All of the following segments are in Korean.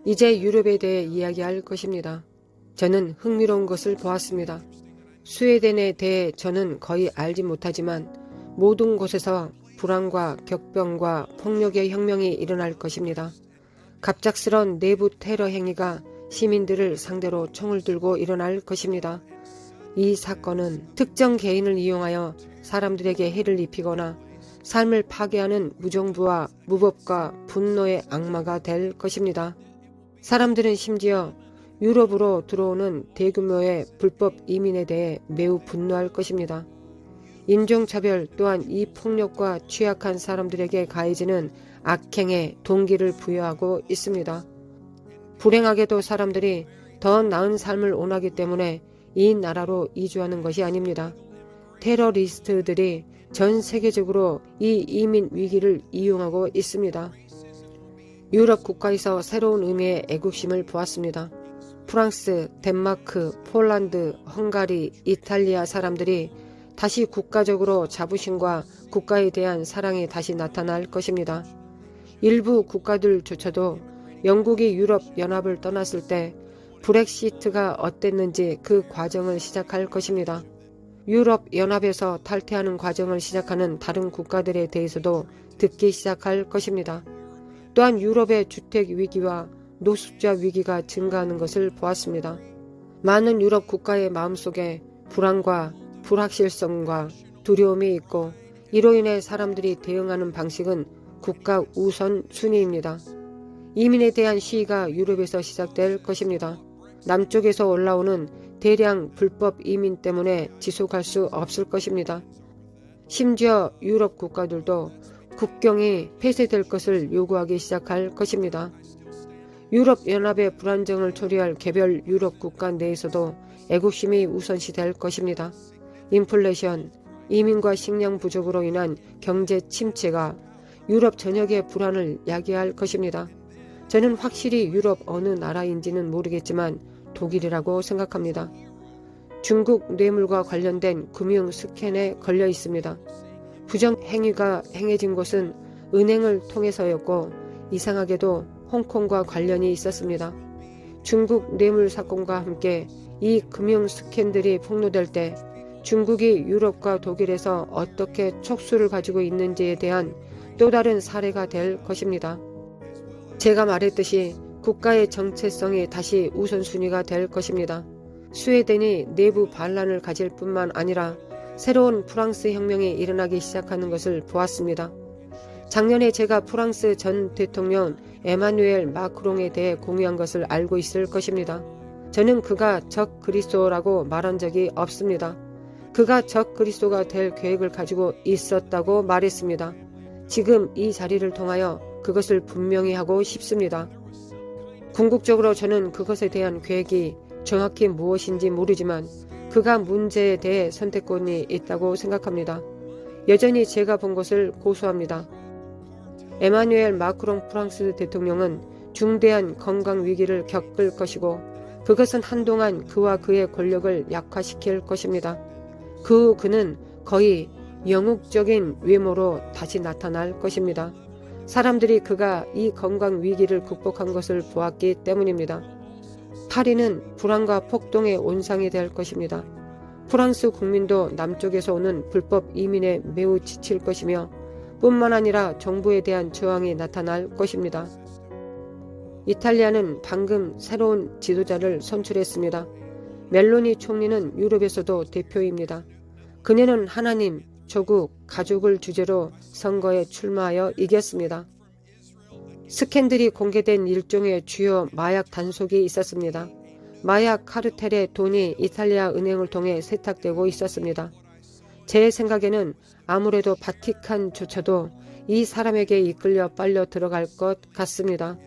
이제 유럽에 대해 이야기할 것입니다. 저는 흥미로운 것을 보았습니다. 스웨덴에 대해 저는 거의 알지 못하지만 모든 곳에서 불안과 격병과 폭력의 혁명이 일어날 것입니다. 갑작스런 내부 테러 행위가 시민들을 상대로 총을 들고 일어날 것입니다. 이 사건은 특정 개인을 이용하여 사람들에게 해를 입히거나 삶을 파괴하는 무정부와 무법과 분노의 악마가 될 것입니다. 사람들은 심지어 유럽으로 들어오는 대규모의 불법 이민에 대해 매우 분노할 것입니다. 인종차별 또한 이 폭력과 취약한 사람들에게 가해지는 악행에 동기를 부여하고 있습니다. 불행하게도 사람들이 더 나은 삶을 원하기 때문에 이 나라로 이주하는 것이 아닙니다. 테러리스트들이 전 세계적으로 이 이민 위기를 이용하고 있습니다. 유럽 국가에서 새로운 의미의 애국심을 보았습니다. 프랑스, 덴마크, 폴란드, 헝가리, 이탈리아 사람들이 다시 국가적으로 자부심과 국가에 대한 사랑이 다시 나타날 것입니다. 일부 국가들조차도 영국이 유럽 연합을 떠났을 때 브렉시트가 어땠는지 그 과정을 시작할 것입니다. 유럽 연합에서 탈퇴하는 과정을 시작하는 다른 국가들에 대해서도 듣기 시작할 것입니다. 또한 유럽의 주택 위기와 노숙자 위기가 증가하는 것을 보았습니다. 많은 유럽 국가의 마음속에 불안과 불확실성과 두려움이 있고 이로 인해 사람들이 대응하는 방식은 국가 우선 순위입니다. 이민에 대한 시위가 유럽에서 시작될 것입니다. 남쪽에서 올라오는 대량 불법 이민 때문에 지속할 수 없을 것입니다. 심지어 유럽 국가들도 국경이 폐쇄될 것을 요구하기 시작할 것입니다. 유럽연합의 불안정을 초래할 개별 유럽 국가 내에서도 애국심이 우선시될 것입니다. 인플레이션, 이민과 식량 부족으로 인한 경제 침체가 유럽 전역의 불안을 야기할 것입니다. 저는 확실히 유럽 어느 나라인지는 모르겠지만 독일이라고 생각합니다. 중국 뇌물과 관련된 금융 스캔에 걸려 있습니다. 부정행위가 행해진 곳은 은행을 통해서였고 이상하게도 홍콩과 관련이 있었습니다. 중국 뇌물 사건과 함께 이 금융 스캔들이 폭로될 때 중국이 유럽과 독일에서 어떻게 촉수를 가지고 있는지에 대한 또 다른 사례가 될 것입니다. 제가 말했듯이 국가의 정체성이 다시 우선순위가 될 것입니다. 스웨덴이 내부 반란을 가질 뿐만 아니라 새로운 프랑스 혁명이 일어나기 시작하는 것을 보았습니다. 작년에 제가 프랑스 전 대통령 에마누엘 마크롱에 대해 공유한 것을 알고 있을 것입니다. 저는 그가 적 그리스도라고 말한 적이 없습니다. 그가 적 그리스도가 될 계획을 가지고 있었다고 말했습니다. 지금 이 자리를 통하여 그것을 분명히 하고 싶습니다. 궁극적으로 저는 그것에 대한 계획이 정확히 무엇인지 모르지만 그가 문제에 대해 선택권이 있다고 생각합니다. 여전히 제가 본 것을 고수합니다. 에마누엘 마크롱 프랑스 대통령은 중대한 건강 위기를 겪을 것이고 그것은 한동안 그와 그의 권력을 약화시킬 것입니다. 그 후 그는 거의 영웅적인 외모로 다시 나타날 것입니다. 사람들이 그가 이 건강 위기를 극복한 것을 보았기 때문입니다. 파리는 불안과 폭동의 온상이 될 것입니다. 프랑스 국민도 남쪽에서 오는 불법 이민에 매우 지칠 것이며 뿐만 아니라 정부에 대한 저항이 나타날 것입니다. 이탈리아는 방금 새로운 지도자를 선출했습니다. 멜로니 총리는 유럽에서도 대표입니다. 그녀는 하나님, 조국, 가족을 주제로 선거에 출마하여 이겼습니다. 스캔들이 공개된 일종의 주요 마약 단속이 있었습니다. 마약 카르텔의 돈이 이탈리아 은행을 통해 세탁되고 있었습니다. 제 생각에는 아무래도 바티칸조차도 이 사람에게 이끌려 빨려 들어갈 것 같습니다.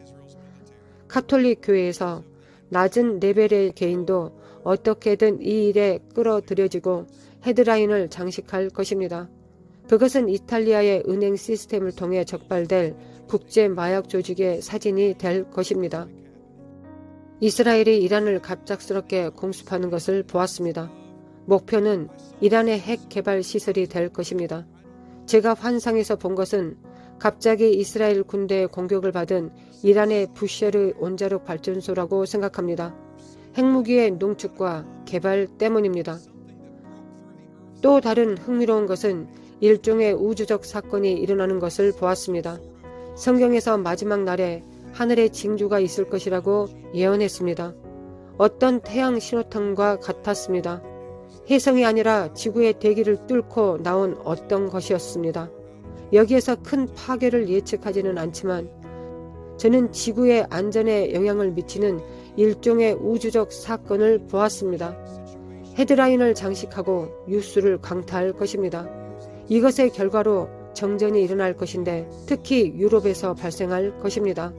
카톨릭 교회에서 낮은 레벨의 개인도 어떻게든 이 일에 끌어들여지고 헤드라인을 장식할 것입니다. 그것은 이탈리아의 은행 시스템을 통해 적발될 국제 마약 조직의 사진이 될 것입니다. 이스라엘이 이란을 갑작스럽게 공습하는 것을 보았습니다. 목표는 이란의 핵 개발 시설이 될 것입니다. 제가 환상에서 본 것은 갑자기 이스라엘 군대의 공격을 받은 이란의 부쉐르 원자력 발전소라고 생각합니다. 핵무기의 농축과 개발 때문입니다. 또 다른 흥미로운 것은 일종의 우주적 사건이 일어나는 것을 보았습니다. 성경에서 마지막 날에 하늘에 징조가 있을 것이라고 예언했습니다. 어떤 태양 신호탄과 같았습니다. 혜성이 아니라 지구의 대기를 뚫고 나온 어떤 것이었습니다. 여기에서 큰 파괴를 예측하지는 않지만 저는 지구의 안전에 영향을 미치는 일종의 우주적 사건을 보았습니다. 헤드라인을 장식하고 뉴스를 강타할 것입니다. 이것의 결과로 정전이 일어날 것인데 특히 유럽에서 발생할 것입니다.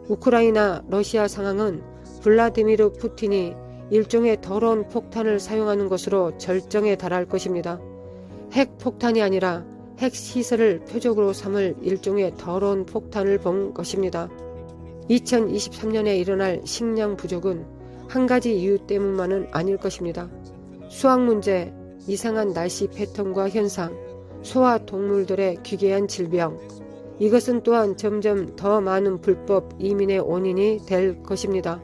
우크라이나 러시아 상황은 블라디미르 푸틴이 일종의 더러운 폭탄을 사용하는 것으로 절정에 달할 것입니다. 핵폭탄이 아니라 핵시설을 표적으로 삼을 일종의 더러운 폭탄을 본 것입니다. 2023년에 일어날 식량 부족은 한 가지 이유 때문만은 아닐 것입니다. 수학 문제, 이상한 날씨 패턴과 현상, 소와 동물들의 기괴한 질병, 이것은 또한 점점 더 많은 불법 이민의 원인이 될 것입니다.